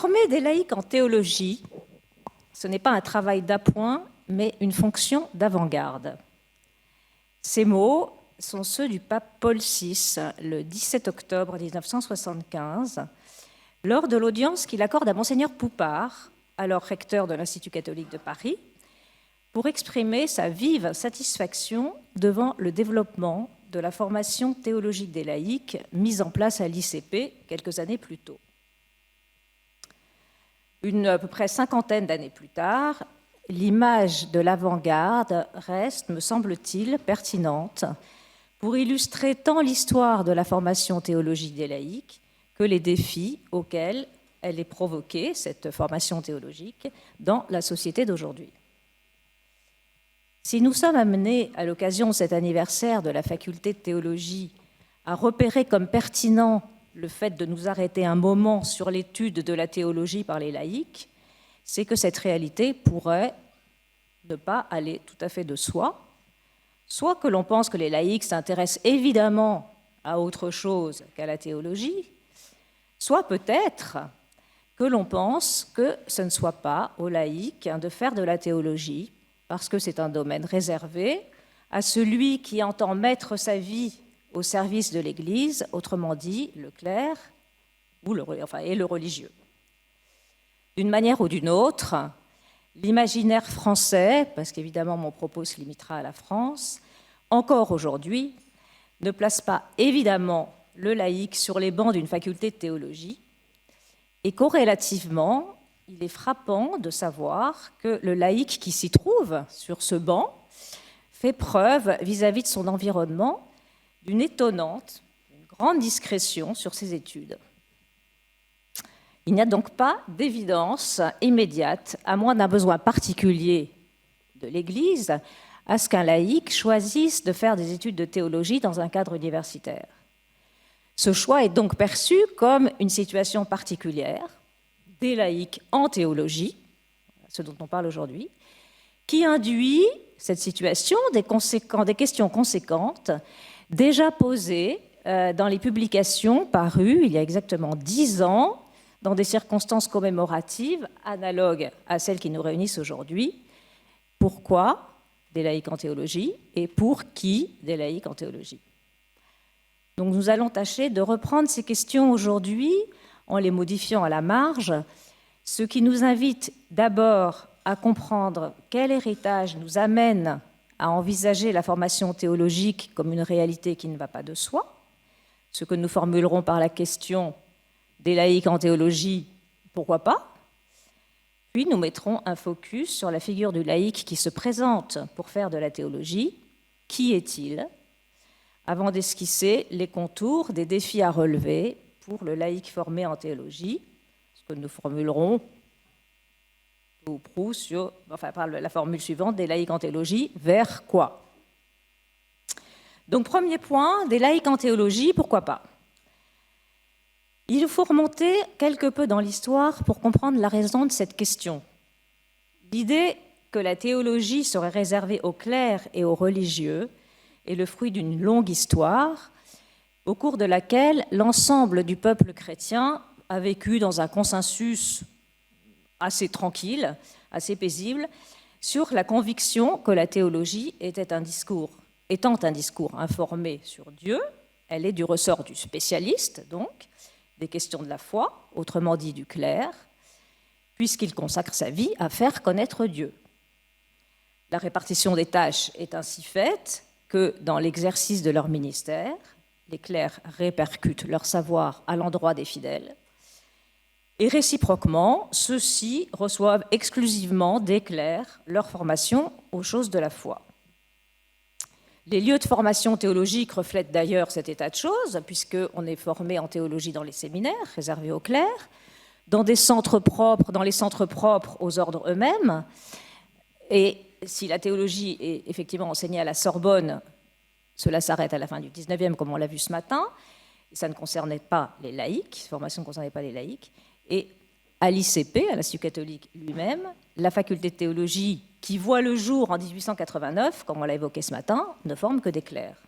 Former des laïcs en théologie, ce n'est pas un travail d'appoint, mais une fonction d'avant-garde. Ces mots sont ceux du pape Paul VI, le 17 octobre 1975, lors de l'audience qu'il accorde à Monseigneur Poupart, alors recteur de l'Institut catholique de Paris, pour exprimer sa vive satisfaction devant le développement de la formation théologique des laïcs mise en place à l'ICP quelques années plus tôt. À peu près cinquantaine d'années plus tard, l'image de l'avant-garde reste, me semble-t-il, pertinente pour illustrer tant l'histoire de la formation théologique des laïcs que les défis auxquels elle est provoquée, cette formation théologique, dans la société d'aujourd'hui. Si nous sommes amenés, à l'occasion de cet anniversaire de la faculté de théologie, à repérer comme pertinent le fait de nous arrêter un moment sur l'étude de la théologie par les laïcs, c'est que cette réalité pourrait ne pas aller tout à fait de soi, soit que l'on pense que les laïcs s'intéressent évidemment à autre chose qu'à la théologie, soit peut-être que l'on pense que ce ne soit pas aux laïcs de faire de la théologie, parce que c'est un domaine réservé à celui qui entend mettre sa vie au service de l'Église, autrement dit le clerc et le religieux. D'une manière ou d'une autre, l'imaginaire français, parce qu'évidemment mon propos se limitera à la France, encore aujourd'hui, ne place pas évidemment le laïc sur les bancs d'une faculté de théologie, et corrélativement, il est frappant de savoir que le laïc qui s'y trouve sur ce banc fait preuve vis-à-vis de son environnement d'une étonnante, une grande discrétion sur ses études. Il n'y a donc pas d'évidence immédiate, à moins d'un besoin particulier de l'Église, à ce qu'un laïc choisisse de faire des études de théologie dans un cadre universitaire. Ce choix est donc perçu comme une situation particulière des laïcs en théologie, ce dont on parle aujourd'hui, qui induit cette situation des questions conséquentes déjà posées dans les publications parues il y a exactement 10 ans dans des circonstances commémoratives analogues à celles qui nous réunissent aujourd'hui. Pourquoi des laïcs en théologie et pour qui des laïcs en théologie? Donc nous allons tâcher de reprendre ces questions aujourd'hui en les modifiant à la marge, ce qui nous invite d'abord à comprendre quel héritage nous amène à envisager la formation théologique comme une réalité qui ne va pas de soi, ce que nous formulerons par la question des laïcs en théologie, pourquoi pas? Puis nous mettrons un focus sur la figure du laïc qui se présente pour faire de la théologie. Qui est-il? Avant d'esquisser les contours des défis à relever pour le laïc formé en théologie, ce que nous formulerons ou prou par la formule suivante, des laïcs en théologie, vers quoi? Donc premier point, des laïcs en théologie, pourquoi pas? Il faut remonter quelque peu dans l'histoire pour comprendre la raison de cette question. L'idée que la théologie serait réservée aux clercs et aux religieux est le fruit d'une longue histoire au cours de laquelle l'ensemble du peuple chrétien a vécu dans un consensus assez tranquille, assez paisible, sur la conviction que la théologie étant un discours informé sur Dieu, elle est du ressort du spécialiste, donc, des questions de la foi, autrement dit du clerc, puisqu'il consacre sa vie à faire connaître Dieu. La répartition des tâches est ainsi faite que dans l'exercice de leur ministère, les clercs répercutent leur savoir à l'endroit des fidèles, et réciproquement, ceux-ci reçoivent exclusivement des clercs leur formation aux choses de la foi. Les lieux de formation théologique reflètent d'ailleurs cet état de choses, puisqu'on est formé en théologie dans les séminaires, réservés aux clercs, dans les centres propres aux ordres eux-mêmes. Et si la théologie est effectivement enseignée à la Sorbonne, cela s'arrête à la fin du XIXe, comme on l'a vu ce matin. Ça ne concernait pas les laïcs, cette formation ne concernait pas les laïcs. Et à l'ICP, à l'Institut catholique lui-même, la faculté de théologie qui voit le jour en 1889, comme on l'a évoqué ce matin, ne forme que des clercs.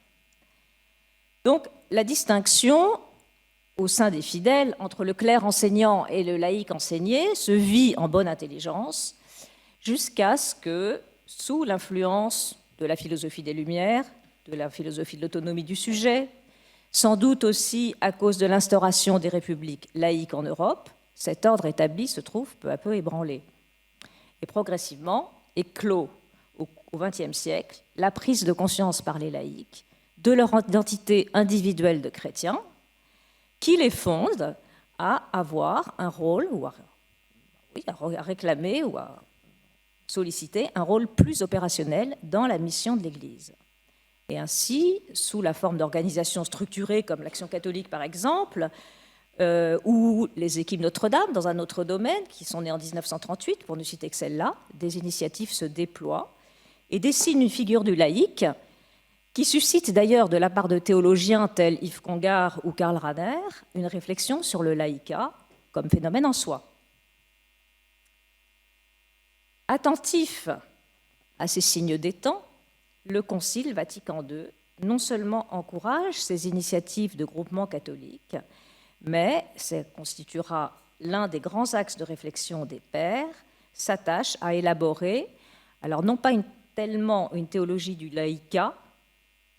Donc la distinction au sein des fidèles, entre le clerc enseignant et le laïc enseigné, se vit en bonne intelligence, jusqu'à ce que, sous l'influence de la philosophie des Lumières, de la philosophie de l'autonomie du sujet, sans doute aussi à cause de l'instauration des républiques laïques en Europe, cet ordre établi se trouve peu à peu ébranlé. Et progressivement éclot au XXe siècle la prise de conscience par les laïcs de leur identité individuelle de chrétiens, qui les fonde à avoir un rôle, ou à réclamer ou à solliciter un rôle plus opérationnel dans la mission de l'Église. Et ainsi, sous la forme d'organisations structurées comme l'Action catholique par exemple, ou les équipes Notre-Dame dans un autre domaine, qui sont nées en 1938, pour ne citer que celle-là, des initiatives se déploient et dessinent une figure du laïc qui suscite d'ailleurs de la part de théologiens tels Yves Congar ou Karl Rahner une réflexion sur le laïcat comme phénomène en soi. Attentif à ces signes des temps, le Concile Vatican II non seulement encourage ces initiatives de groupements catholiques, mais ça constituera l'un des grands axes de réflexion des pères, s'attache à élaborer, alors non pas tellement une théologie du laïcat,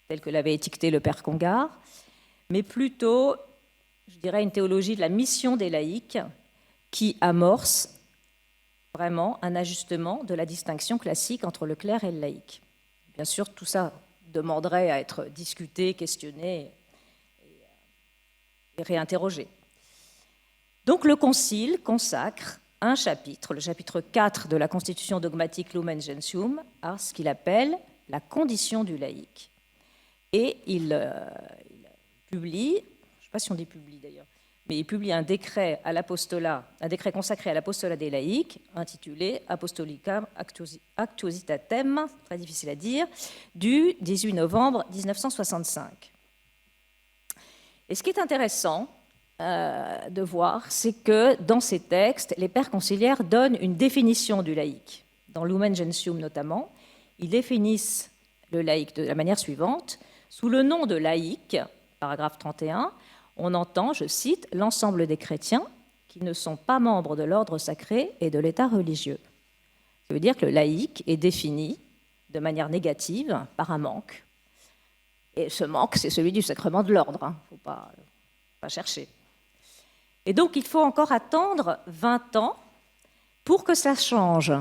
telle que l'avait étiqueté le père Congar, mais plutôt, je dirais, une théologie de la mission des laïcs qui amorce vraiment un ajustement de la distinction classique entre le clerc et le laïc. Bien sûr, tout ça demanderait à être discuté, questionné et réinterrogé. Donc le Concile consacre un chapitre, le chapitre 4 de la Constitution dogmatique Lumen Gentium, à ce qu'il appelle la condition du laïc. Et il publie, je ne sais pas si on dit publie d'ailleurs, mais il publie un décret à l'apostolat, un décret consacré à l'apostolat des laïcs, intitulé Apostolicam Actuositatem, très difficile à dire, du 18 novembre 1965. Et ce qui est intéressant de voir, c'est que dans ces textes, les pères conciliaires donnent une définition du laïc. Dans Lumen Gentium notamment, ils définissent le laïc de la manière suivante. Sous le nom de laïc, paragraphe 31, on entend, je cite, l'ensemble des chrétiens qui ne sont pas membres de l'ordre sacré et de l'état religieux. Ça veut dire que le laïc est défini de manière négative par un manque. Et ce manque, c'est celui du sacrement de l'ordre. Il ne faut pas chercher. Et donc, il faut encore attendre 20 ans pour que ça change.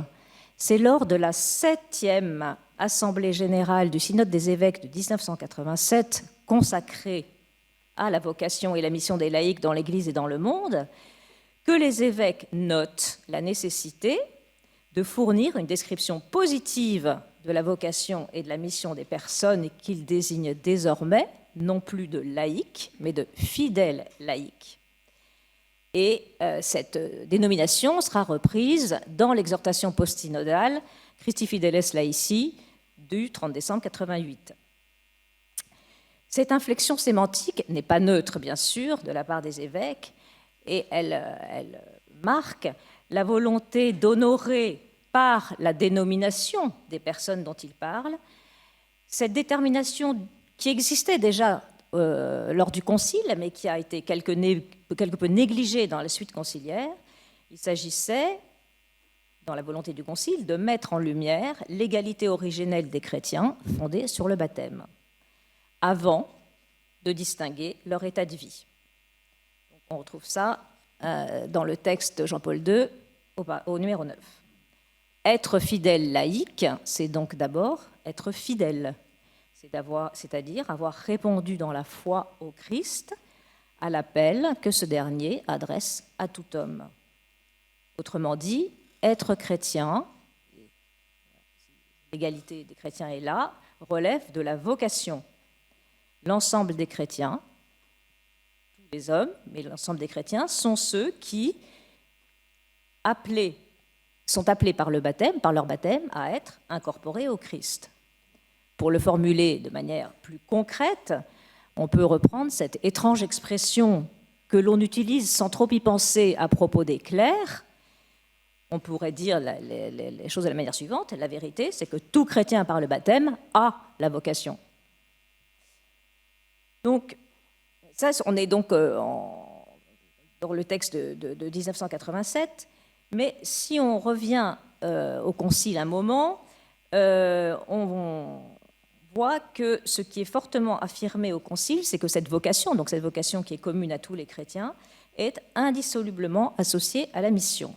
C'est lors de la 7e Assemblée générale du Synode des évêques de 1987, consacrée à la vocation et la mission des laïcs dans l'Église et dans le monde, que les évêques notent la nécessité de fournir une description positive de la vocation et de la mission des personnes qu'ils désignent désormais, non plus de laïcs, mais de fidèles laïcs. Et cette dénomination sera reprise dans l'exhortation post-synodale Christi Fideles Laici du 30 décembre 88. Cette inflexion sémantique n'est pas neutre, bien sûr, de la part des évêques, et elle marque la volonté d'honorer par la dénomination des personnes dont ils parlent cette détermination qui existait déjà lors du concile, mais qui a été quelque peu négligée dans la suite conciliaire. Il s'agissait, dans la volonté du concile, de mettre en lumière l'égalité originelle des chrétiens fondée sur le baptême, avant de distinguer leur état de vie. Donc on retrouve ça dans le texte de Jean-Paul II au numéro 9. Être fidèle laïque, c'est donc d'abord être fidèle, c'est-à-dire avoir répondu dans la foi au Christ à l'appel que ce dernier adresse à tout homme. Autrement dit, être chrétien, l'égalité des chrétiens est là, relève de la vocation. L'ensemble des chrétiens, tous les hommes, mais l'ensemble des chrétiens, sont ceux qui sont appelés par leur baptême, à être incorporés au Christ. Pour le formuler de manière plus concrète, on peut reprendre cette étrange expression que l'on utilise sans trop y penser à propos des clercs. On pourrait dire les choses de la manière suivante. La vérité, c'est que tout chrétien par le baptême a la vocation. Donc, ça, on est donc en dans le texte de 1987. Mais si on revient au Concile un moment, on voit que ce qui est fortement affirmé au Concile, c'est que cette vocation, donc cette vocation qui est commune à tous les chrétiens, est indissolublement associée à la mission.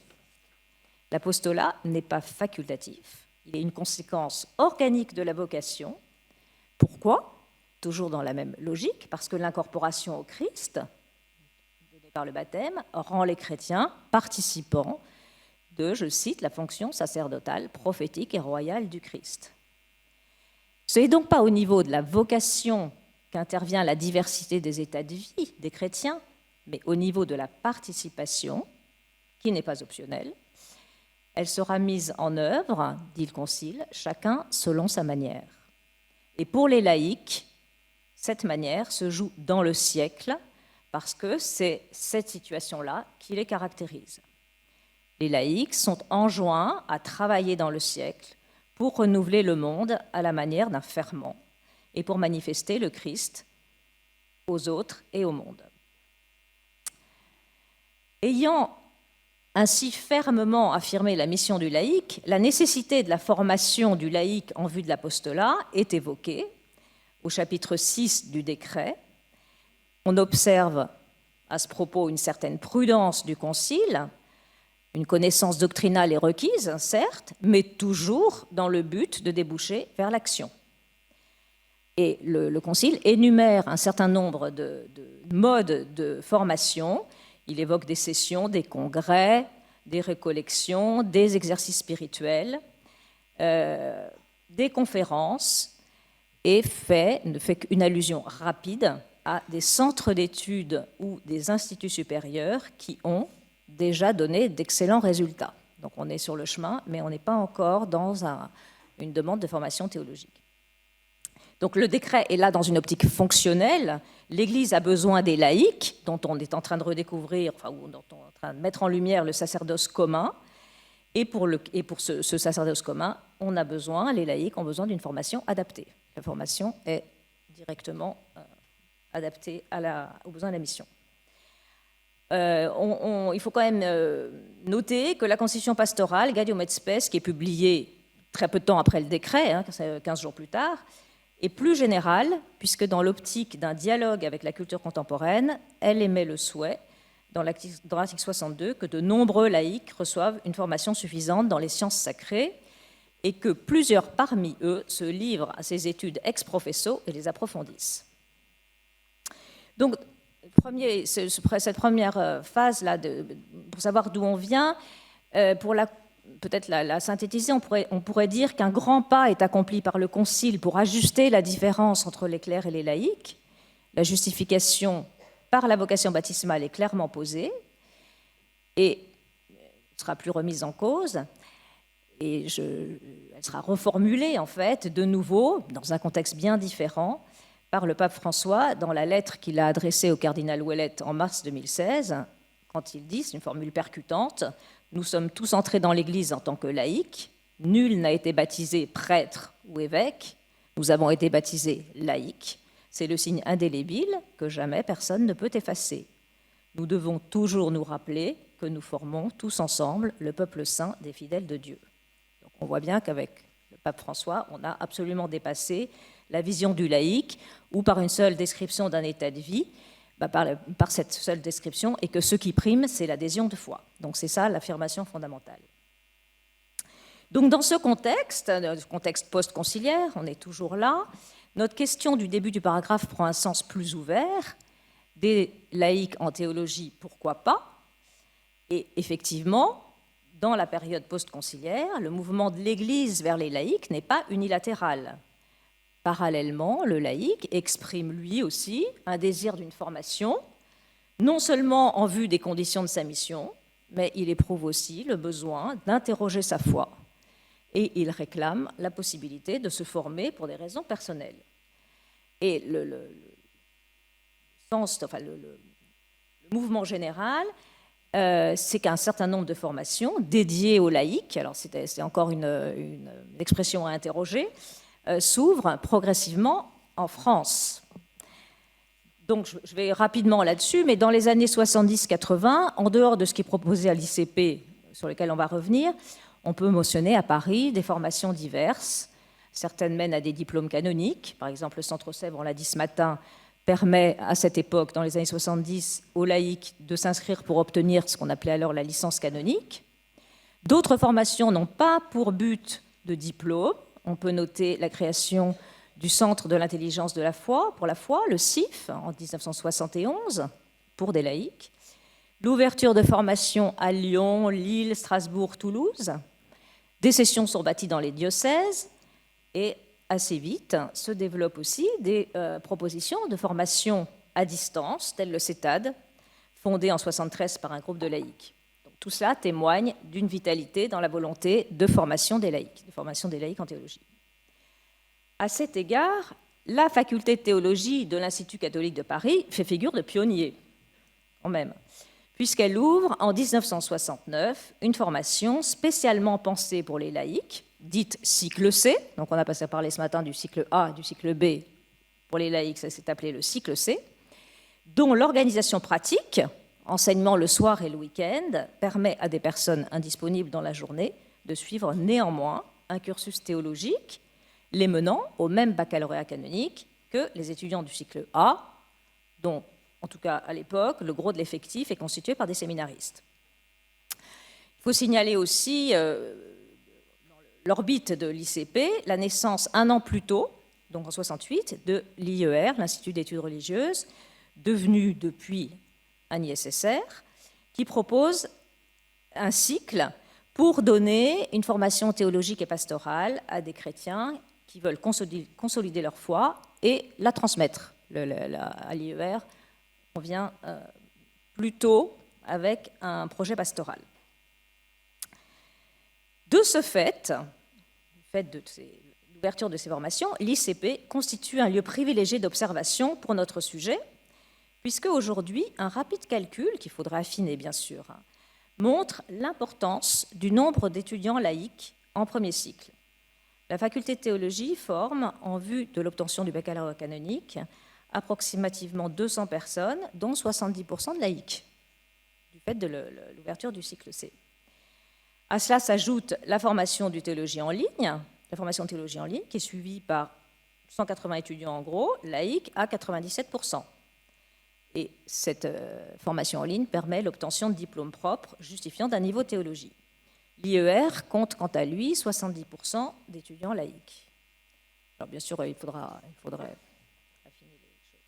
L'apostolat n'est pas facultatif, il est une conséquence organique de la vocation. Pourquoi ? Toujours dans la même logique, parce que l'incorporation au Christ, donnée par le baptême, rend les chrétiens participants de, je cite, la fonction sacerdotale, prophétique et royale du Christ. Ce n'est donc pas au niveau de la vocation qu'intervient la diversité des états de vie des chrétiens, mais au niveau de la participation, qui n'est pas optionnelle. Elle sera mise en œuvre, dit le Concile, chacun selon sa manière. Et pour les laïcs, cette manière se joue dans le siècle, parce que c'est cette situation-là qui les caractérise. Les laïcs sont enjoints à travailler dans le siècle pour renouveler le monde à la manière d'un ferment et pour manifester le Christ aux autres et au monde. Ayant ainsi fermement affirmé la mission du laïc, la nécessité de la formation du laïc en vue de l'apostolat est évoquée au chapitre 6 du décret. On observe à ce propos une certaine prudence du Concile. Une connaissance doctrinale est requise, certes, mais toujours dans le but de déboucher vers l'action. Et le Concile énumère un certain nombre de modes de formation. Il évoque des sessions, des congrès, des récollections, des exercices spirituels, des conférences, et ne fait qu'une allusion rapide à des centres d'études ou des instituts supérieurs qui ont déjà donné d'excellents résultats. Donc on est sur le chemin, mais on n'est pas encore dans une demande de formation théologique. Donc le décret est là dans une optique fonctionnelle. L'Église a besoin des laïcs, dont on est en train de redécouvrir, ou dont on est en train de mettre en lumière le sacerdoce commun. Et pour ce sacerdoce commun, les laïcs ont besoin d'une formation adaptée. La formation est directement adaptée aux besoins de la mission. Il faut quand même noter que la Constitution pastorale, Gaudium et Spes, qui est publiée très peu de temps après le décret, 15 jours plus tard, est plus générale, puisque dans l'optique d'un dialogue avec la culture contemporaine, elle émet le souhait, dans l'article 62, que de nombreux laïcs reçoivent une formation suffisante dans les sciences sacrées et que plusieurs parmi eux se livrent à ces études ex professo et les approfondissent. Donc, cette première phase-là, pour savoir d'où on vient, peut-être la synthétiser, on pourrait dire qu'un grand pas est accompli par le Concile pour ajuster la différence entre les clercs et les laïcs. La justification par la vocation baptismale est clairement posée et ne sera plus remise en cause. Et elle sera reformulée, en fait, de nouveau, dans un contexte bien différent, par le pape François dans la lettre qu'il a adressée au cardinal Ouellet en mars 2016, quand il dit, c'est une formule percutante, « Nous sommes tous entrés dans l'Église en tant que laïcs, nul n'a été baptisé prêtre ou évêque, nous avons été baptisés laïcs, c'est le signe indélébile que jamais personne ne peut effacer. Nous devons toujours nous rappeler que nous formons tous ensemble le peuple saint des fidèles de Dieu. » Donc on voit bien qu'avec le pape François, on a absolument dépassé la vision du laïc, ou par une seule description d'un état de vie, par cette seule description, et que ce qui prime, c'est l'adhésion de foi. Donc c'est ça l'affirmation fondamentale. Donc dans ce contexte post-conciliaire, on est toujours là, notre question du début du paragraphe prend un sens plus ouvert. Des laïcs en théologie, pourquoi pas? Et effectivement, dans la période post-conciliaire, le mouvement de l'Église vers les laïcs n'est pas unilatéral. Parallèlement, le laïc exprime lui aussi un désir d'une formation, non seulement en vue des conditions de sa mission, mais il éprouve aussi le besoin d'interroger sa foi. Et il réclame la possibilité de se former pour des raisons personnelles. Et le mouvement général, c'est qu'un certain nombre de formations dédiées aux laïcs, alors c'est encore une expression à interroger, s'ouvre progressivement en France. Donc, je vais rapidement là-dessus, mais dans les années 70-80, en dehors de ce qui est proposé à l'ICP, sur lequel on va revenir, on peut mentionner à Paris des formations diverses. Certaines mènent à des diplômes canoniques. Par exemple, le Centre Sèvres, on l'a dit ce matin, permet à cette époque, dans les années 70, aux laïcs de s'inscrire pour obtenir ce qu'on appelait alors la licence canonique. D'autres formations n'ont pas pour but de diplôme. On peut noter la création du Centre de l'intelligence de la foi, pour la foi, le CIF, en 1971, pour des laïcs. L'ouverture de formations à Lyon, Lille, Strasbourg, Toulouse. Des sessions sont bâties dans les diocèses et assez vite se développent aussi des propositions de formation à distance, telles le CETAD, fondé en 1973 par un groupe de laïcs. Donc, tout cela témoigne d'une vitalité dans la volonté de formation des laïcs en théologie. À cet égard, la faculté de théologie de l'Institut catholique de Paris fait figure de pionnier, quand même, puisqu'elle ouvre en 1969 une formation spécialement pensée pour les laïcs, dite cycle C. Donc on a passé à parler ce matin du cycle A, du cycle B. Pour les laïcs, ça s'est appelé le cycle C, dont l'organisation pratique, enseignement le soir et le week-end, permet à des personnes indisponibles dans la journée de suivre néanmoins un cursus théologique les menant au même baccalauréat canonique que les étudiants du cycle A, dont, en tout cas à l'époque, le gros de l'effectif est constitué par des séminaristes. Il faut signaler aussi, dans l'orbite de l'ICP, la naissance un an plus tôt, donc en 1968, de l'IER, l'Institut d'études religieuses, devenu depuis un ISSR, qui propose un cycle pour donner une formation théologique et pastorale à des chrétiens qui veulent consolider leur foi et la transmettre. À l'IER, on vient plutôt avec un projet pastoral. De ce fait, de l'ouverture de ces formations, l'ICP constitue un lieu privilégié d'observation pour notre sujet, puisque aujourd'hui, un rapide calcul, qu'il faudra affiner bien sûr, montre l'importance du nombre d'étudiants laïcs en premier cycle. La faculté de théologie forme, en vue de l'obtention du baccalauréat canonique, approximativement 200 personnes, dont 70% de laïcs, du fait de l'ouverture du cycle C. À cela s'ajoute la formation de théologie en ligne, qui est suivie par 180 étudiants en gros, laïcs à 97%. Et cette formation en ligne permet l'obtention de diplômes propres justifiant d'un niveau de théologie. L'IER compte quant à lui 70% d'étudiants laïcs. Alors bien sûr, il faudrait affiner les choses.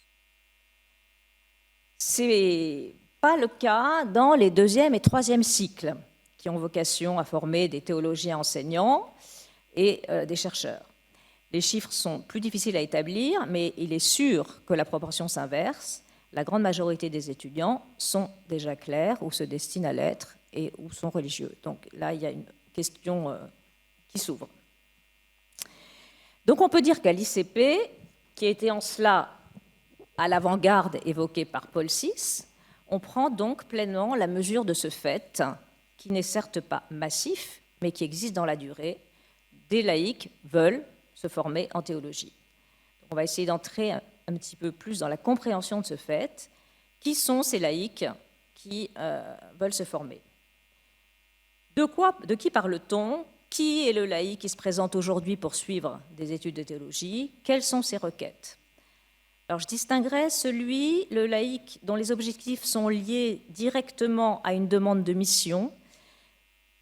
Ce n'est pas le cas dans les deuxième et troisième cycles, qui ont vocation à former des théologiens enseignants et des chercheurs. Les chiffres sont plus difficiles à établir, mais il est sûr que la proportion s'inverse. La grande majorité des étudiants sont déjà clercs ou se destinent à l'être et ou sont religieux. Donc là, il y a une question qui s'ouvre. Donc on peut dire qu'à l'ICP, qui était en cela à l'avant-garde évoquée par Paul VI, on prend donc pleinement la mesure de ce fait, qui n'est certes pas massif, mais qui existe dans la durée. Des laïcs veulent se former en théologie. Donc on va essayer d'entrer un petit peu plus dans la compréhension de ce fait. Qui sont ces laïcs qui veulent se former? De qui parle-t-on? Qui est le laïc qui se présente aujourd'hui pour suivre des études de théologie? Quelles sont ses requêtes? Alors, je distinguerai le laïc dont les objectifs sont liés directement à une demande de mission,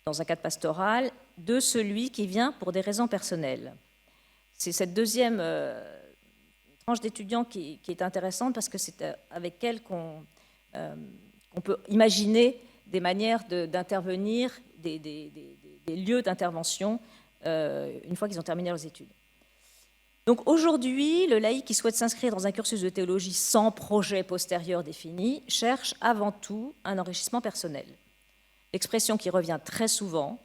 dans un cadre pastoral, de celui qui vient pour des raisons personnelles. C'est cette deuxième tranche d'étudiants qui est intéressante parce que c'est avec elle qu'on peut imaginer des manières d'intervenir, des lieux d'intervention une fois qu'ils ont terminé leurs études. Donc aujourd'hui, le laïc qui souhaite s'inscrire dans un cursus de théologie sans projet postérieur défini cherche avant tout un enrichissement personnel. L'expression qui revient très souvent,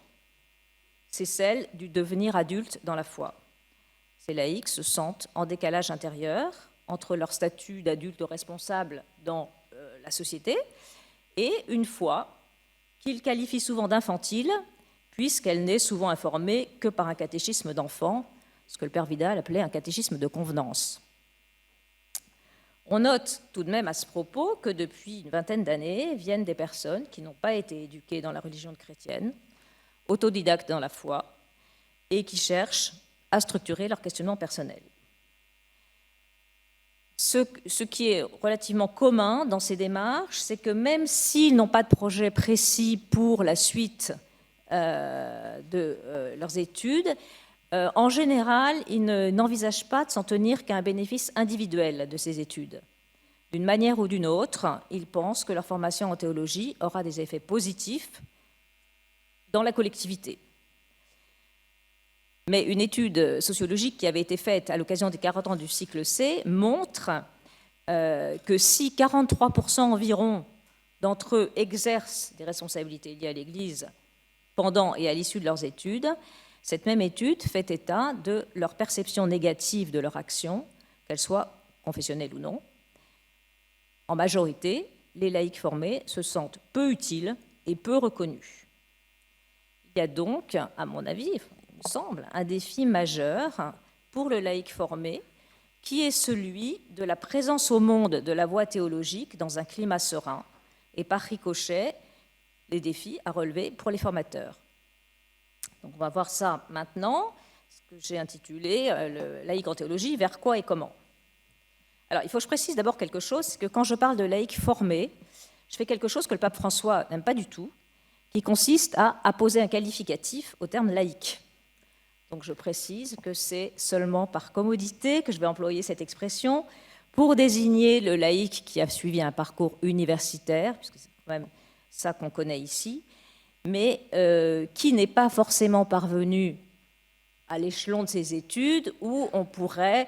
c'est celle du devenir adulte dans la foi. Ces laïcs se sentent en décalage intérieur entre leur statut d'adulte responsable dans la société et une foi qu'ils qualifient souvent d'infantile, puisqu'elle n'est souvent informée que par un catéchisme d'enfant, ce que le père Vidal appelait un catéchisme de convenance. On note tout de même à ce propos que depuis une vingtaine d'années viennent des personnes qui n'ont pas été éduquées dans la religion chrétienne, autodidactes dans la foi, et qui cherchent à structurer leur questionnement personnel. Ce qui est relativement commun dans ces démarches, c'est que même s'ils n'ont pas de projet précis pour la suite de leurs études, en général, ils n'envisagent pas de s'en tenir qu'à un bénéfice individuel de ces études. D'une manière ou d'une autre, ils pensent que leur formation en théologie aura des effets positifs dans la collectivité. Mais une étude sociologique qui avait été faite à l'occasion des 40 ans du cycle C montre que si 43% environ d'entre eux exercent des responsabilités liées à l'Église pendant et à l'issue de leurs études, cette même étude fait état de leur perception négative de leur action, qu'elle soit confessionnelle ou non. En majorité, les laïcs formés se sentent peu utiles et peu reconnus. Il y a donc, à mon avis, il me semble, un défi majeur pour le laïc formé, qui est celui de la présence au monde de la voie théologique dans un climat serein, et par ricochet, les défis à relever pour les formateurs. Donc on va voir ça maintenant, ce que j'ai intitulé le laïc en théologie, vers quoi et comment. Alors il faut que je précise d'abord quelque chose, c'est que quand je parle de laïc formé, je fais quelque chose que le pape François n'aime pas du tout, qui consiste à apposer un qualificatif au terme laïc. Donc je précise que c'est seulement par commodité que je vais employer cette expression pour désigner le laïc qui a suivi un parcours universitaire, puisque c'est quand même ça qu'on connaît ici, mais qui n'est pas forcément parvenu à l'échelon de ses études où on pourrait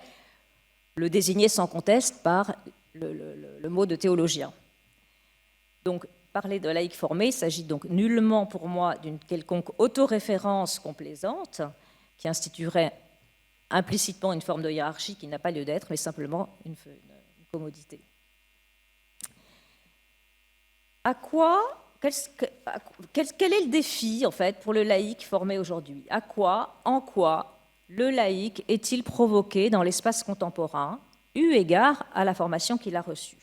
le désigner sans conteste par le mot de théologien. Donc, parler de laïc formé, il s'agit donc nullement pour moi d'une quelconque autoréférence complaisante qui instituerait implicitement une forme de hiérarchie qui n'a pas lieu d'être, mais simplement une commodité. Quel est le défi, en fait, pour le laïc formé aujourd'hui? En quoi le laïc est-il provoqué dans l'espace contemporain, eu égard à la formation qu'il a reçue?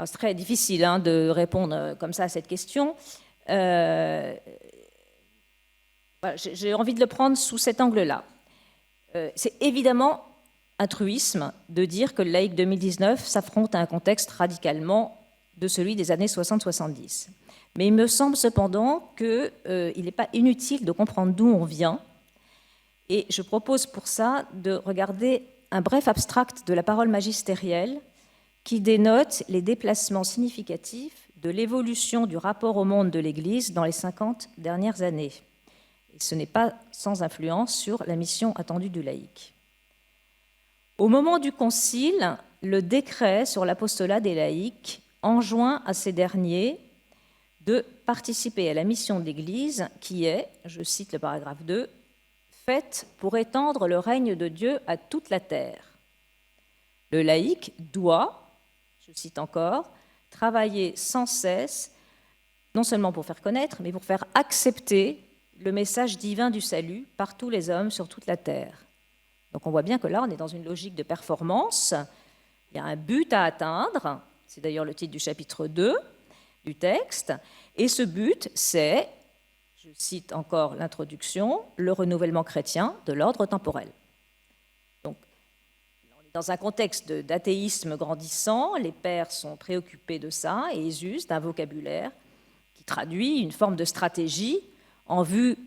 C'est très difficile de répondre comme ça à cette question. J'ai envie de le prendre sous cet angle-là. C'est évidemment un truisme de dire que le laïc 2019 s'affronte à un contexte radicalement de celui des années 60-70. Mais il me semble cependant qu'il n'est pas inutile de comprendre d'où on vient. Et je propose pour ça de regarder un bref abstract de la parole magistérielle qui dénote les déplacements significatifs de l'évolution du rapport au monde de l'Église dans les 50 dernières années. Et ce n'est pas sans influence sur la mission attendue du laïc. Au moment du concile, le décret sur l'apostolat des laïcs enjoint à ces derniers de participer à la mission de l'Église qui est, je cite le paragraphe 2, « faite pour étendre le règne de Dieu à toute la terre ». Le laïc doit, je cite encore, travailler sans cesse, non seulement pour faire connaître, mais pour faire accepter le message divin du salut par tous les hommes sur toute la terre. Donc on voit bien que là, on est dans une logique de performance. Il y a un but à atteindre, c'est d'ailleurs le titre du chapitre 2 du texte, et ce but, c'est, je cite encore l'introduction, le renouvellement chrétien de l'ordre temporel. Donc, on est dans un contexte d'athéisme grandissant, les pères sont préoccupés de ça et ils usent d'un vocabulaire qui traduit une forme de stratégie en vue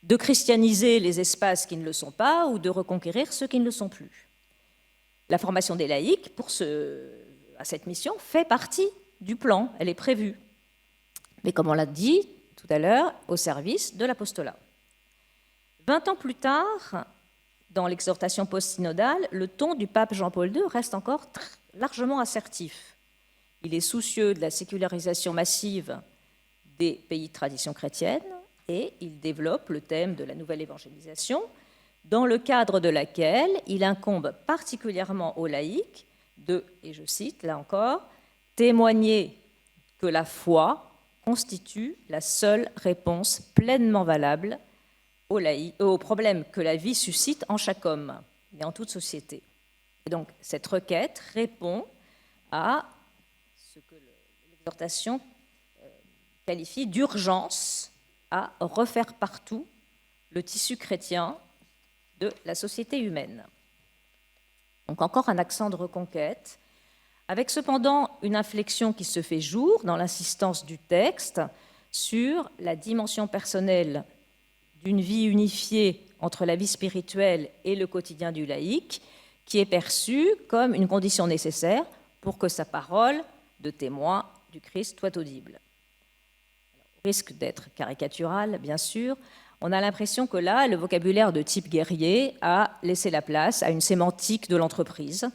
de christianiser les espaces qui ne le sont pas ou de reconquérir ceux qui ne le sont plus. La formation des laïcs à cette mission fait partie du plan, elle est prévue. Mais comme on l'a dit tout à l'heure, au service de l'apostolat. 20 ans plus tard, dans l'exhortation post-synodale, le ton du pape Jean-Paul II reste encore largement assertif. Il est soucieux de la sécularisation massive des pays de tradition chrétienne et il développe le thème de la nouvelle évangélisation, dans le cadre de laquelle il incombe particulièrement aux laïcs de, et je cite là encore, témoigner que la foi constitue la seule réponse pleinement valable aux problèmes que la vie suscite en chaque homme et en toute société. Et donc, cette requête répond à ce que l'exhortation qualifie d'urgence à refaire partout le tissu chrétien de la société humaine. Donc encore un accent de reconquête, avec cependant une inflexion qui se fait jour dans l'insistance du texte sur la dimension personnelle d'une vie unifiée entre la vie spirituelle et le quotidien du laïc, qui est perçue comme une condition nécessaire pour que sa parole de témoin du Christ soit audible. Au risque d'être caricatural, bien sûr, on a l'impression que là, le vocabulaire de type guerrier a laissé la place à une sémantique de l'entreprise,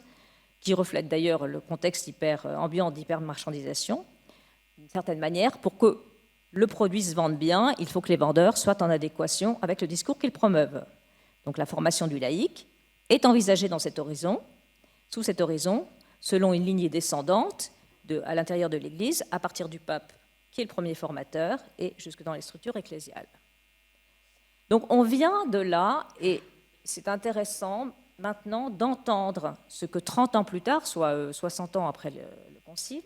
qui reflète d'ailleurs le contexte ambiant d'hypermarchandisation. D'une certaine manière, pour que le produit se vende bien, il faut que les vendeurs soient en adéquation avec le discours qu'ils promeuvent. Donc la formation du laïc est envisagée dans cet horizon, sous cet horizon, selon une lignée descendante à l'intérieur de l'Église, à partir du pape, qui est le premier formateur, et jusque dans les structures ecclésiales. Donc on vient de là, et c'est intéressant maintenant d'entendre ce que 30 ans plus tard, soit 60 ans après le Concile,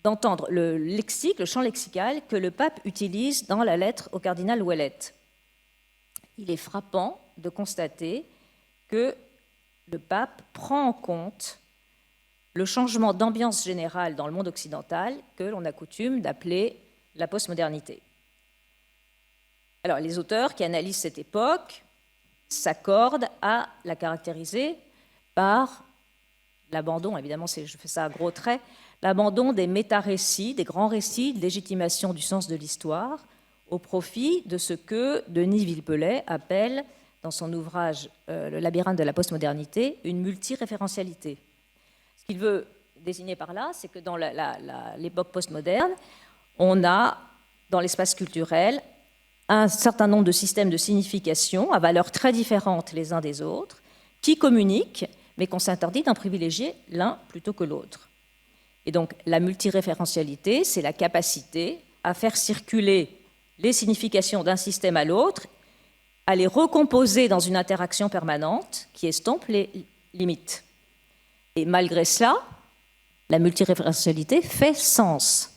d'entendre le lexique, le champ lexical que le pape utilise dans la lettre au cardinal Ouellet. Il est frappant de constater que le pape prend en compte le changement d'ambiance générale dans le monde occidental que l'on a coutume d'appeler la postmodernité. Alors, les auteurs qui analysent cette époque s'accordent à la caractériser par l'abandon, évidemment, je fais ça à gros traits, l'abandon des méta-récits, des grands récits de légitimation du sens de l'histoire, au profit de ce que Denis Villepellet appelle, dans son ouvrage Le labyrinthe de la postmodernité, une multiréférentialité. Ce qu'il veut désigner par là, c'est que dans l'époque postmoderne, on a, dans l'espace culturel, un certain nombre de systèmes de signification à valeurs très différentes les uns des autres, qui communiquent, mais qu'on s'interdit d'en privilégier l'un plutôt que l'autre. Et donc, la multiréférentialité, c'est la capacité à faire circuler les significations d'un système à l'autre, à les recomposer dans une interaction permanente qui estompe les limites. Et malgré cela, la multiréférentialité fait sens.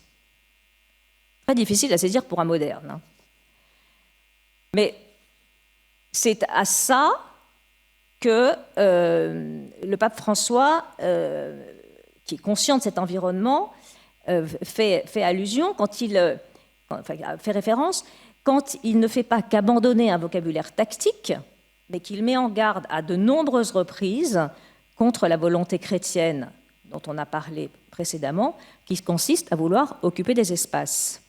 Très difficile à saisir pour un moderne. Mais c'est à ça que le pape François, qui est conscient de cet environnement, fait allusion fait référence quand il ne fait pas qu'abandonner un vocabulaire tactique, mais qu'il met en garde à de nombreuses reprises contre la volonté chrétienne dont on a parlé précédemment, qui consiste à vouloir occuper des espaces.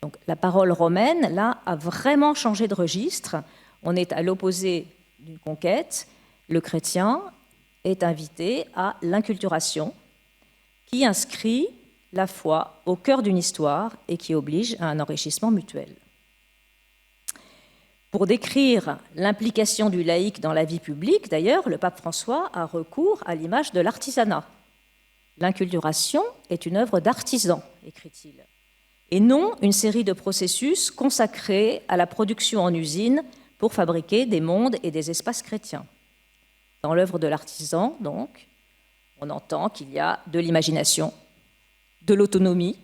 Donc la parole romaine, là, a vraiment changé de registre. On est à l'opposé d'une conquête. Le chrétien est invité à l'inculturation, qui inscrit la foi au cœur d'une histoire et qui oblige à un enrichissement mutuel. Pour décrire l'implication du laïc dans la vie publique, d'ailleurs, le pape François a recours à l'image de l'artisanat. L'inculturation est une œuvre d'artisan, écrit-il, et non une série de processus consacrés à la production en usine pour fabriquer des mondes et des espaces chrétiens. Dans l'œuvre de l'artisan, donc, on entend qu'il y a de l'imagination, de l'autonomie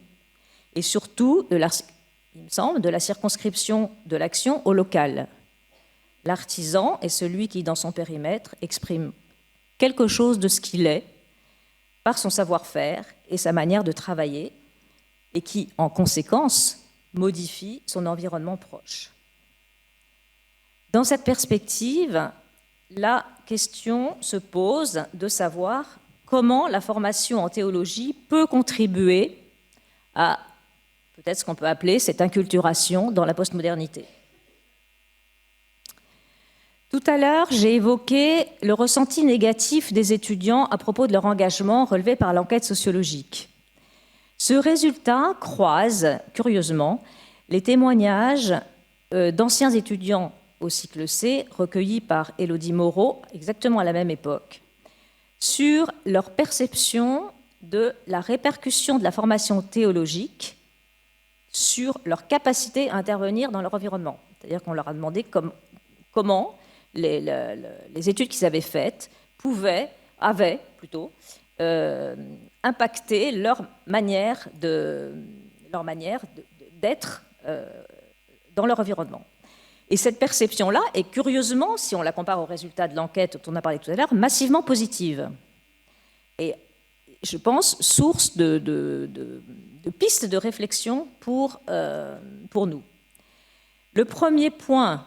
et surtout, il me semble, de la circonscription de l'action au local. L'artisan est celui qui, dans son périmètre, exprime quelque chose de ce qu'il est par son savoir-faire et sa manière de travailler, et qui, en conséquence, modifie son environnement proche. Dans cette perspective, la question se pose de savoir comment la formation en théologie peut contribuer à peut-être ce qu'on peut appeler cette inculturation dans la postmodernité. Tout à l'heure, j'ai évoqué le ressenti négatif des étudiants à propos de leur engagement relevé par l'enquête sociologique. Ce résultat croise, curieusement, les témoignages d'anciens étudiants au cycle C, recueillis par Élodie Moreau, exactement à la même époque, sur leur perception de la répercussion de la formation théologique sur leur capacité à intervenir dans leur environnement. C'est-à-dire qu'on leur a demandé comment les études qu'ils avaient faites avaient plutôt impacté leur manière d'être dans leur environnement. Et cette perception-là est curieusement, si on la compare aux résultats de l'enquête dont on a parlé tout à l'heure, massivement positive. Et je pense, source de pistes de réflexion pour nous. Le premier point,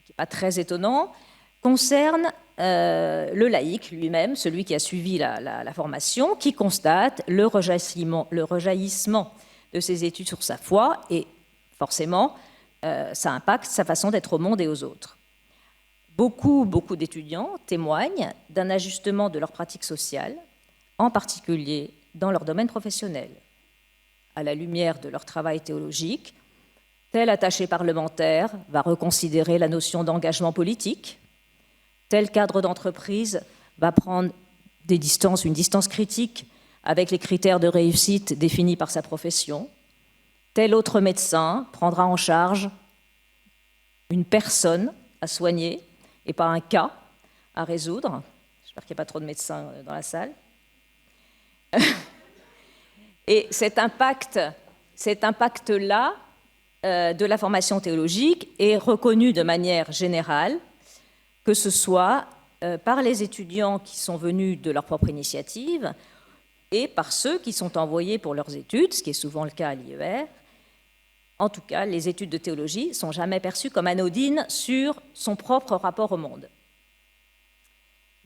qui n'est pas très étonnant, concerne le laïc lui-même, celui qui a suivi la formation, qui constate le rejaillissement de ses études sur sa foi, et forcément, ça impacte sa façon d'être au monde et aux autres. Beaucoup d'étudiants témoignent d'un ajustement de leurs pratiques sociales, en particulier dans leur domaine professionnel. À la lumière de leur travail théologique, tel attaché parlementaire va reconsidérer la notion d'engagement politique, tel cadre d'entreprise va prendre une distance critique avec les critères de réussite définis par sa profession, tel autre médecin prendra en charge une personne à soigner et pas un cas à résoudre. J'espère qu'il n'y a pas trop de médecins dans la salle. Et cet impact-là de la formation théologique est reconnu de manière générale, que ce soit par les étudiants qui sont venus de leur propre initiative et par ceux qui sont envoyés pour leurs études, ce qui est souvent le cas à l'IER. En tout cas, les études de théologie ne sont jamais perçues comme anodines sur son propre rapport au monde.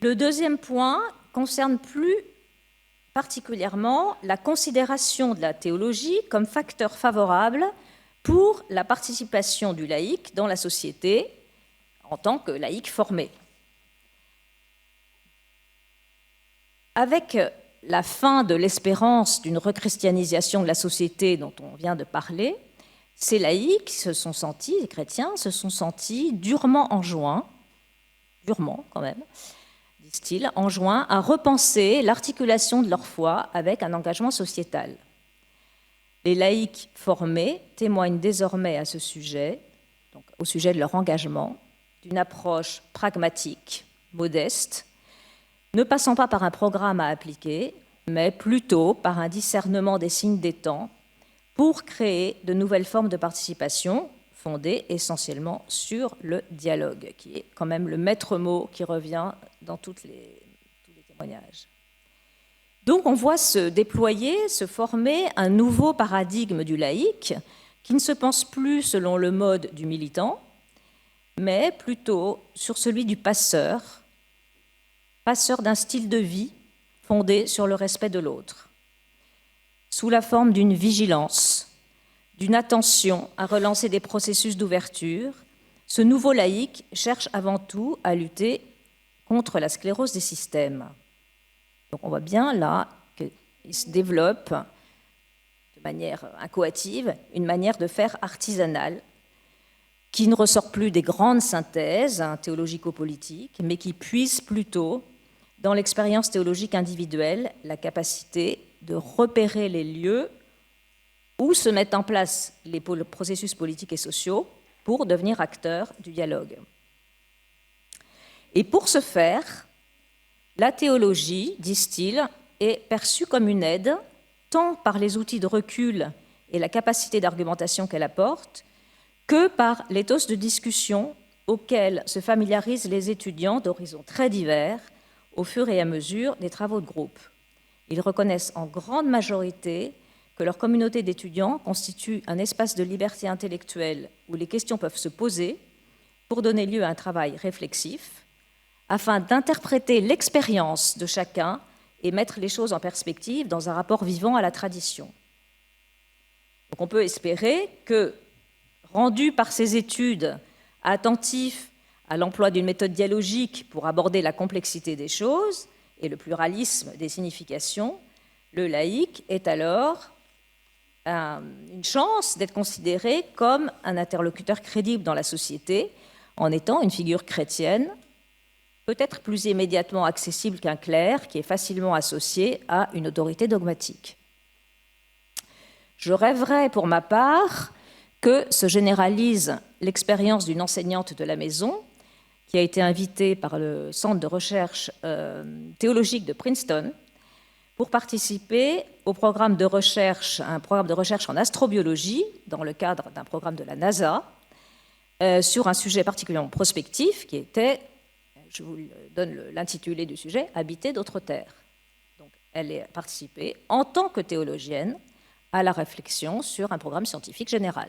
Le deuxième point concerne plus particulièrement la considération de la théologie comme facteur favorable pour la participation du laïc dans la société en tant que laïc formé. Avec la fin de l'espérance d'une rechristianisation de la société dont on vient de parler, ces laïcs les chrétiens se sont sentis durement enjoints quand même, disent-ils, enjoints à repenser l'articulation de leur foi avec un engagement sociétal. Les laïcs formés témoignent désormais à ce sujet, donc au sujet de leur engagement, d'une approche pragmatique, modeste, ne passant pas par un programme à appliquer, mais plutôt par un discernement des signes des temps pour créer de nouvelles formes de participation fondées essentiellement sur le dialogue, qui est quand même le maître mot qui revient dans tous les témoignages. Donc on voit se déployer, se former un nouveau paradigme du laïc qui ne se pense plus selon le mode du militant, mais plutôt sur celui du passeur d'un style de vie fondé sur le respect de l'autre, sous la forme d'une vigilance, d'une attention à relancer des processus d'ouverture. Ce nouveau laïc cherche avant tout à lutter contre la sclérose des systèmes. Donc on voit bien là qu'il se développe de manière incoative une manière de faire artisanale qui ne ressort plus des grandes synthèses théologico-politiques, mais qui puise plutôt dans l'expérience théologique individuelle la capacité de repérer les lieux où se mettent en place les processus politiques et sociaux pour devenir acteurs du dialogue. Et pour ce faire, la théologie, disent-ils, est perçue comme une aide, tant par les outils de recul et la capacité d'argumentation qu'elle apporte, que par l'éthos de discussion auquel se familiarisent les étudiants d'horizons très divers au fur et à mesure des travaux de groupe. Ils reconnaissent en grande majorité que leur communauté d'étudiants constitue un espace de liberté intellectuelle où les questions peuvent se poser pour donner lieu à un travail réflexif, afin d'interpréter l'expérience de chacun et mettre les choses en perspective dans un rapport vivant à la tradition. Donc on peut espérer que, rendu par ces études attentif à l'emploi d'une méthode dialogique pour aborder la complexité des choses et le pluralisme des significations, le laïc est alors une chance d'être considéré comme un interlocuteur crédible dans la société en étant une figure chrétienne, peut-être plus immédiatement accessible qu'un clerc qui est facilement associé à une autorité dogmatique. Je rêverais pour ma part que se généralise l'expérience d'une enseignante de la maison qui a été invité par le Centre de recherche théologique de Princeton pour participer au programme de recherche, un programme de recherche en astrobiologie dans le cadre d'un programme de la NASA sur un sujet particulièrement prospectif qui était, je vous donne l'intitulé du sujet, Habiter d'autres terres. Donc, elle a participé en tant que théologienne à la réflexion sur un programme scientifique général.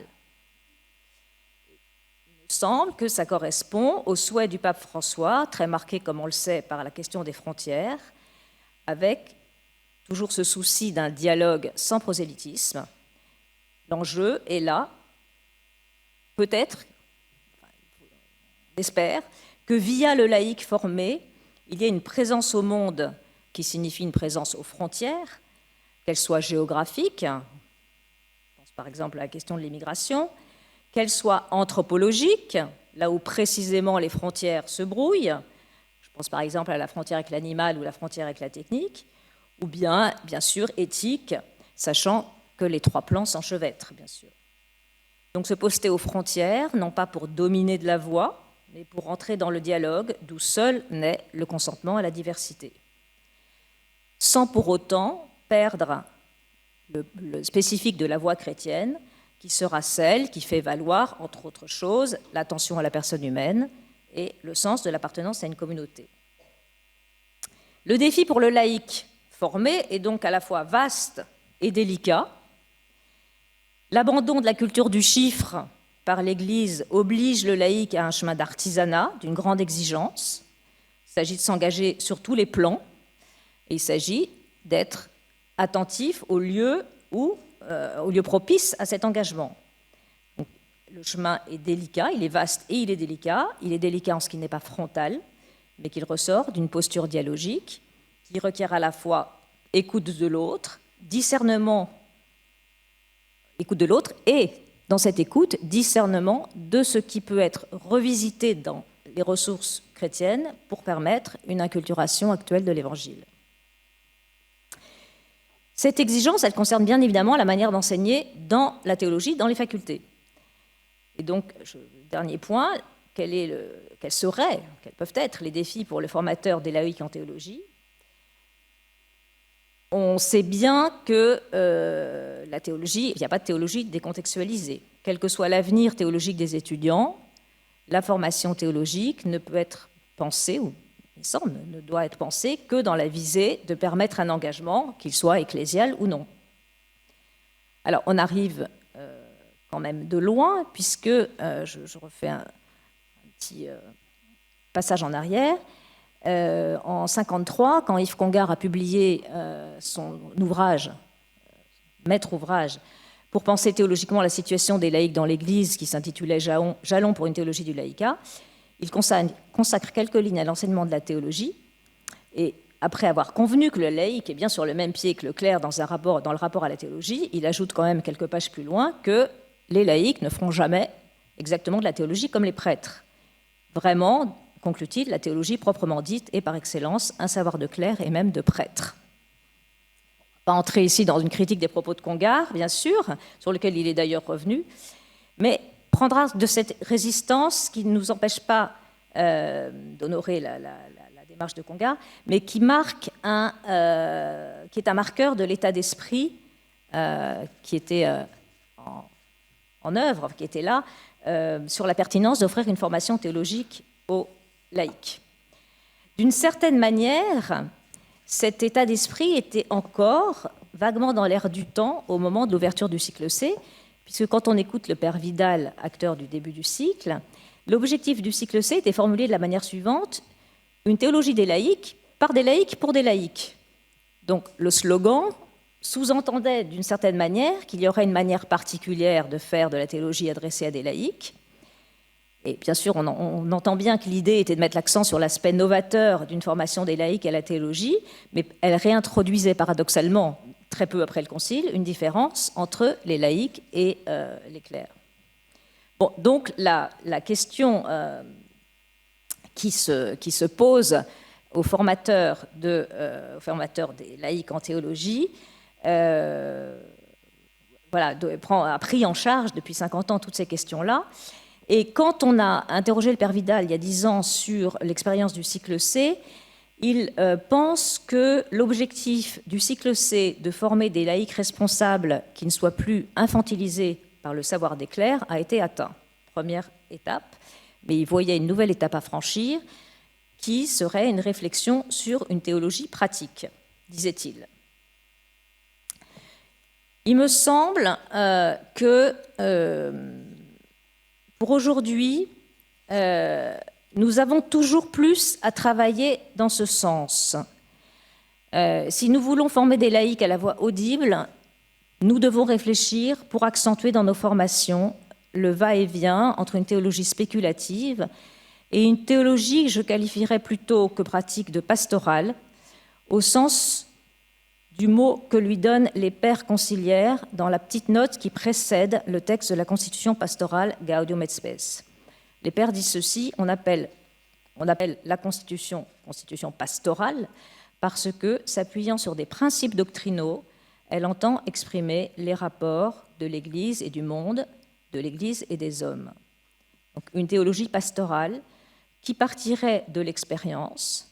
Il me semble que ça correspond au souhait du pape François, très marqué, comme on le sait, par la question des frontières, avec toujours ce souci d'un dialogue sans prosélytisme. L'enjeu est là, peut-être, on espère, que via le laïc formé, il y ait une présence au monde qui signifie une présence aux frontières, qu'elle soit géographique, je pense par exemple à la question de l'immigration, qu'elle soit anthropologique, là où précisément les frontières se brouillent, je pense par exemple à la frontière avec l'animal ou la frontière avec la technique, ou bien sûr, éthique, sachant que les trois plans s'enchevêtrent, bien sûr. Donc se poster aux frontières, non pas pour dominer de la voix, mais pour entrer dans le dialogue d'où seul naît le consentement à la diversité. Sans pour autant perdre le spécifique de la voix chrétienne, qui sera celle qui fait valoir, entre autres choses, l'attention à la personne humaine et le sens de l'appartenance à une communauté. Le défi pour le laïc formé est donc à la fois vaste et délicat. L'abandon de la culture du chiffre par l'Église oblige le laïc à un chemin d'artisanat, d'une grande exigence. Il s'agit de s'engager sur tous les plans et il s'agit d'être attentif aux lieux propices à cet engagement. Donc, le chemin est délicat, il est vaste et il est délicat. Il est délicat en ce qu'il n'est pas frontal, mais qu'il ressort d'une posture dialogique qui requiert à la fois écoute de l'autre, discernement, écoute de l'autre, et dans cette écoute, discernement de ce qui peut être revisité dans les ressources chrétiennes pour permettre une inculturation actuelle de l'Évangile. Cette exigence, elle concerne bien évidemment la manière d'enseigner dans la théologie, dans les facultés. Et donc, dernier point, quels peuvent être les défis pour le formateur des laïcs en théologie ? On sait bien que la théologie, il n'y a pas de théologie décontextualisée. Quel que soit l'avenir théologique des étudiants, la formation théologique ne peut être pensée, ou il semble, ne doit être pensée que dans la visée de permettre un engagement, qu'il soit ecclésial ou non. Alors, on arrive quand même de loin, puisque je refais un petit passage en arrière. En 1953, quand Yves Congar a publié son ouvrage, maître ouvrage, pour penser théologiquement la situation des laïcs dans l'Église, qui s'intitulait Jalons pour une théologie du laïcat, il consacre quelques lignes à l'enseignement de la théologie, et après avoir convenu que le laïc est bien sur le même pied que le clerc dans le rapport à la théologie, il ajoute quand même quelques pages plus loin que les laïcs ne feront jamais exactement de la théologie comme les prêtres. Vraiment, conclut-il, la théologie proprement dite est par excellence un savoir de clerc et même de prêtre. Pas entrer ici dans une critique des propos de Congar, bien sûr, sur lequel il est d'ailleurs revenu, mais prendra de cette résistance qui ne nous empêche pas d'honorer la démarche de Congar, mais qui est un marqueur de l'état d'esprit qui était en œuvre, qui était là, sur la pertinence d'offrir une formation théologique aux laïcs. D'une certaine manière, cet état d'esprit était encore vaguement dans l'air du temps au moment de l'ouverture du cycle C, puisque quand on écoute le père Vidal, acteur du début du cycle, l'objectif du cycle C était formulé de la manière suivante: une théologie des laïcs par des laïcs pour des laïcs. Donc le slogan sous-entendait d'une certaine manière qu'il y aurait une manière particulière de faire de la théologie adressée à des laïcs. Et bien sûr, on entend bien que l'idée était de mettre l'accent sur l'aspect novateur d'une formation des laïcs à la théologie, mais elle réintroduisait paradoxalement, très peu après le Concile, une différence entre les laïcs et les clercs. Bon, donc la question qui se pose aux formateurs des laïcs en théologie a pris en charge depuis 50 ans toutes ces questions-là. Et quand on a interrogé le père Vidal il y a 10 ans sur l'expérience du cycle C, il pense que l'objectif du cycle C de former des laïcs responsables qui ne soient plus infantilisés par le savoir des clercs a été atteint. Première étape, mais il voyait une nouvelle étape à franchir qui serait une réflexion sur une théologie pratique, disait-il. Il me semble que pour aujourd'hui, nous avons toujours plus à travailler dans ce sens. Si nous voulons former des laïcs à la voix audible, nous devons réfléchir pour accentuer dans nos formations le va-et-vient entre une théologie spéculative et une théologie que je qualifierais plutôt que pratique de pastorale, au sens du mot que lui donnent les pères conciliaires dans la petite note qui précède le texte de la Constitution pastorale Gaudium et Spes. Les pères disent ceci, on appelle la Constitution pastorale parce que, s'appuyant sur des principes doctrinaux, elle entend exprimer les rapports de l'Église et du monde, de l'Église et des hommes. Donc, une théologie pastorale qui partirait de l'expérience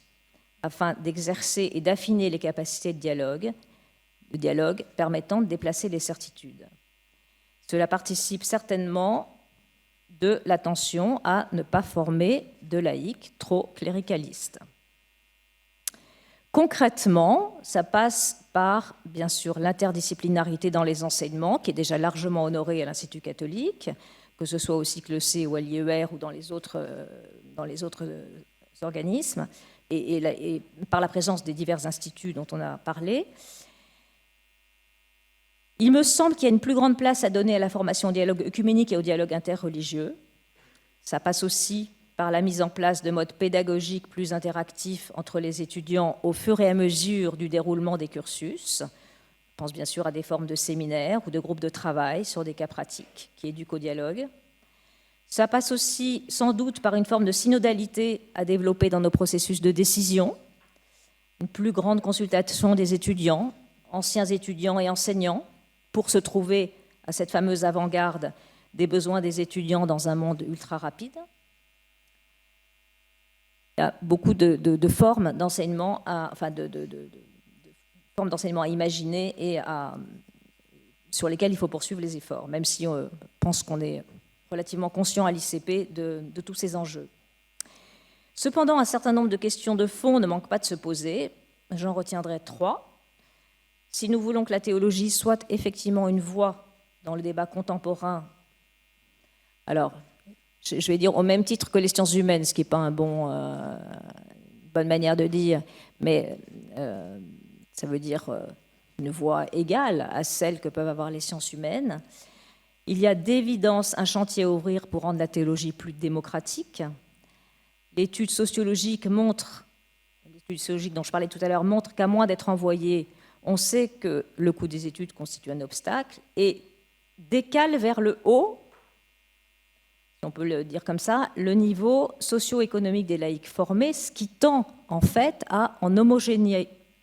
afin d'exercer et d'affiner les capacités de dialogue permettant de déplacer les certitudes. Cela participe certainement de l'attention à ne pas former de laïcs trop cléricalistes. Concrètement, ça passe par, bien sûr, l'interdisciplinarité dans les enseignements, qui est déjà largement honorée à l'Institut catholique, que ce soit au cycle C ou à l'IER ou dans les autres organismes, et par la présence des divers instituts dont on a parlé. Il me semble qu'il y a une plus grande place à donner à la formation au dialogue œcuménique et au dialogue interreligieux. Ça passe aussi par la mise en place de modes pédagogiques plus interactifs entre les étudiants au fur et à mesure du déroulement des cursus. Je pense bien sûr à des formes de séminaires ou de groupes de travail sur des cas pratiques qui éduquent au dialogue. Ça passe aussi sans doute par une forme de synodalité à développer dans nos processus de décision, une plus grande consultation des étudiants, anciens étudiants et enseignants, pour se trouver à cette fameuse avant-garde des besoins des étudiants dans un monde ultra rapide. Il y a beaucoup de formes d'enseignement formes d'enseignement à imaginer et sur lesquelles il faut poursuivre les efforts, même si on pense qu'on est relativement conscient à l'ICP de tous ces enjeux. Cependant, un certain nombre de questions de fond ne manquent pas de se poser. J'en retiendrai 3. Si nous voulons que la théologie soit effectivement une voix dans le débat contemporain, alors je vais dire au même titre que les sciences humaines, ce qui n'est pas une bonne manière de dire, mais ça veut dire une voix égale à celle que peuvent avoir les sciences humaines. Il y a d'évidence un chantier à ouvrir pour rendre la théologie plus démocratique. L'étude sociologique dont je parlais tout à l'heure montre qu'à moins d'être envoyé, on sait que le coût des études constitue un obstacle et décale vers le haut, si on peut le dire comme ça, le niveau socio-économique des laïcs formés, ce qui tend en fait à en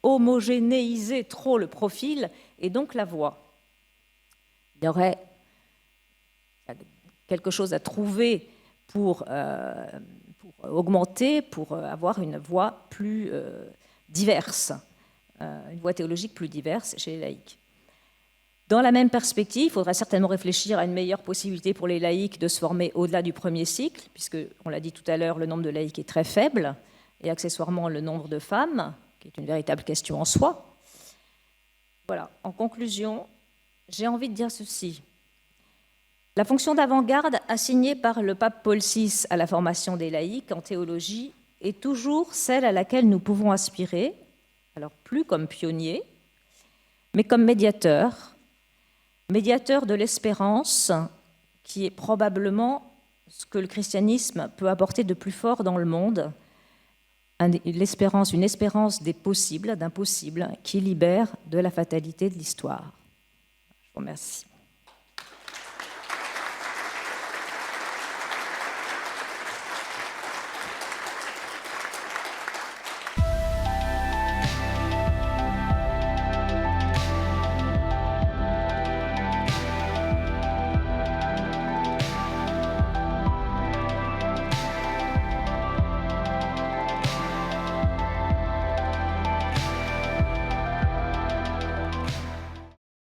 homogénéiser trop le profil et donc la voix. Il y aurait quelque chose à trouver pour augmenter, pour avoir une voix plus diverse, une voix théologique plus diverse chez les laïcs. Dans la même perspective, il faudrait certainement réfléchir à une meilleure possibilité pour les laïcs de se former au-delà du premier cycle, puisque, on l'a dit tout à l'heure, le nombre de laïcs est très faible, et accessoirement le nombre de femmes, qui est une véritable question en soi. Voilà, en conclusion, j'ai envie de dire ceci. La fonction d'avant-garde assignée par le pape Paul VI à la formation des laïcs en théologie est toujours celle à laquelle nous pouvons aspirer, alors plus comme pionniers, mais comme médiateur de l'espérance qui est probablement ce que le christianisme peut apporter de plus fort dans le monde, une espérance des possibles, d'impossibles, qui libère de la fatalité de l'histoire. Je vous remercie.